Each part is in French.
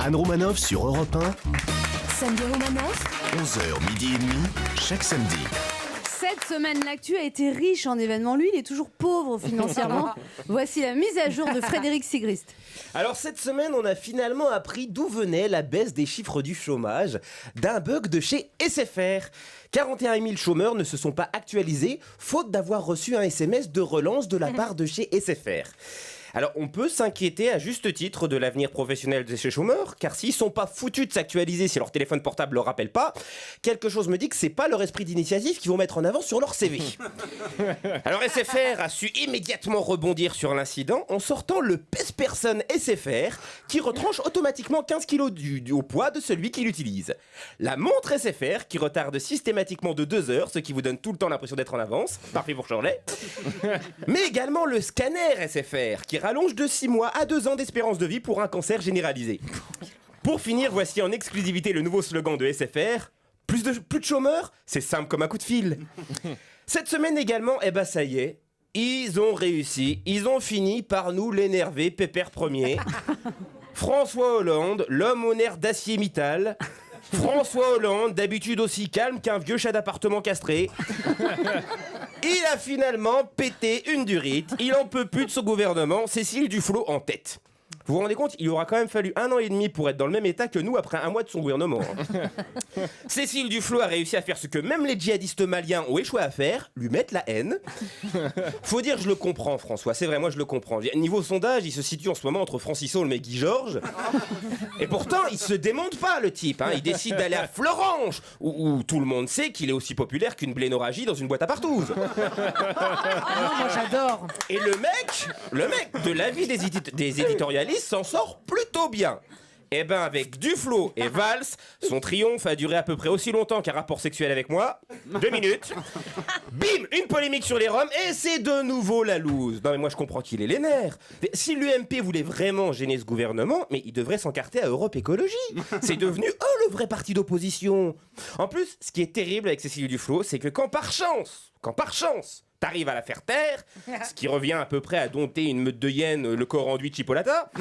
Anne Romanoff sur Europe 1. Samedi Romanoff, 11h, midi et demi, chaque samedi. Cette semaine, l'actu a été riche en événements. Lui, il est toujours pauvre financièrement. Voici la mise à jour de Frédéric Sigrist. Alors cette semaine, on a finalement appris d'où venait la baisse des chiffres du chômage, d'un bug de chez SFR. 41 000 chômeurs ne se sont pas actualisés, faute d'avoir reçu un SMS de relance de la part de chez SFR. Alors on peut s'inquiéter à juste titre de l'avenir professionnel de ces chômeurs, car s'ils sont pas foutus de s'actualiser si leur téléphone portable leur rappelle pas, quelque chose me dit que c'est pas leur esprit d'initiative qu'ils vont mettre en avant sur leur CV. Alors SFR a su immédiatement rebondir sur l'incident en sortant le pèse-personne SFR qui retranche automatiquement 15 kg au poids de celui qui l'utilise. La montre SFR qui retarde systématiquement de 2 heures, ce qui vous donne tout le temps l'impression d'être en avance, parfait pour Chorlet. Mais également le scanner SFR qui rallonge de 6 mois à 2 ans d'espérance de vie pour un cancer généralisé. Pour finir, voici en exclusivité le nouveau slogan de SFR. Plus de chômeurs, c'est simple comme un coup de fil. Cette semaine également, ça y est, ils ont réussi. Ils ont fini par nous l'énerver, Pépère Premier. François Hollande, l'homme au nerf d'acier Mittal. François Hollande, d'habitude aussi calme qu'un vieux chat d'appartement castré. Il a finalement pété une durite. Il en peut plus de son gouvernement. Cécile Duflot en tête. Vous vous rendez compte, il aura quand même fallu 1 an et demi pour être dans le même état que nous après 1 mois de son gouvernement. Cécile Duflot a réussi à faire ce que même les djihadistes maliens ont échoué à faire, lui mettre la haine. Faut dire, je le comprends, François, c'est vrai, moi je le comprends. Niveau sondage, il se situe en ce moment entre Francis Holm et Guy Georges. Et pourtant, il se démonte pas, le type. Il décide d'aller à Florange, où tout le monde sait qu'il est aussi populaire qu'une blénorragie dans une boîte à partouze. Moi, j'adore. Et le mec, de l'avis des éditorialistes, s'en sort plutôt bien. Avec Duflot et Valls, son triomphe a duré à peu près aussi longtemps qu'un rapport sexuel avec moi. 2 minutes. Bim, une polémique sur les Roms et c'est de nouveau la loose. Non mais moi je comprends qu'il ait les nerfs. Mais si l'UMP voulait vraiment gêner ce gouvernement, mais il devrait s'encarter à Europe Écologie. C'est devenu le vrai parti d'opposition. En plus, ce qui est terrible avec Cécile Duflot, c'est que quand par chance, t'arrives à la faire taire, ce qui revient à peu près à dompter une meute de hyènes, le corps enduit de chipolata,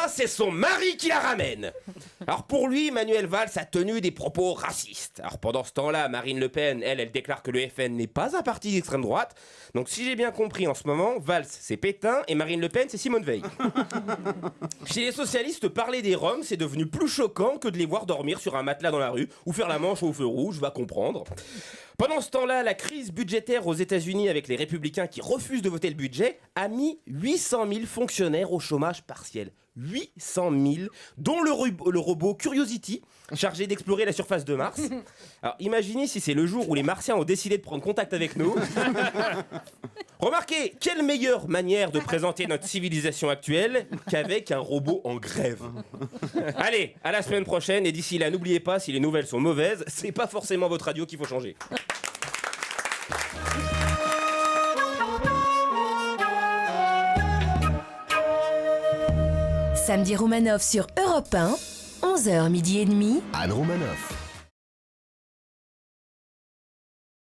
c'est son mari qui la ramène. Alors pour lui, Manuel Valls a tenu des propos racistes. Alors pendant ce temps-là, Marine Le Pen, elle déclare que le FN n'est pas un parti d'extrême droite. Donc si j'ai bien compris en ce moment, Valls c'est Pétain et Marine Le Pen c'est Simone Veil. Chez les socialistes, parler des Roms c'est devenu plus choquant que de les voir dormir sur un matelas dans la rue ou faire la manche au feu rouge, va comprendre. Pendant ce temps-là, la crise budgétaire aux États-Unis avec les républicains qui refusent de voter le budget a mis 800 000 fonctionnaires au chômage partiel. 800 000, dont le robot Curiosity, chargé d'explorer la surface de Mars. Alors imaginez si c'est le jour où les Martiens ont décidé de prendre contact avec nous. Remarquez, quelle meilleure manière de présenter notre civilisation actuelle qu'avec un robot en grève. Allez, à la semaine prochaine, et d'ici là, n'oubliez pas, si les nouvelles sont mauvaises, c'est pas forcément votre radio qu'il faut changer. Samedi Romanoff sur Europe 1, 11h, midi et demi. Anne Romanoff.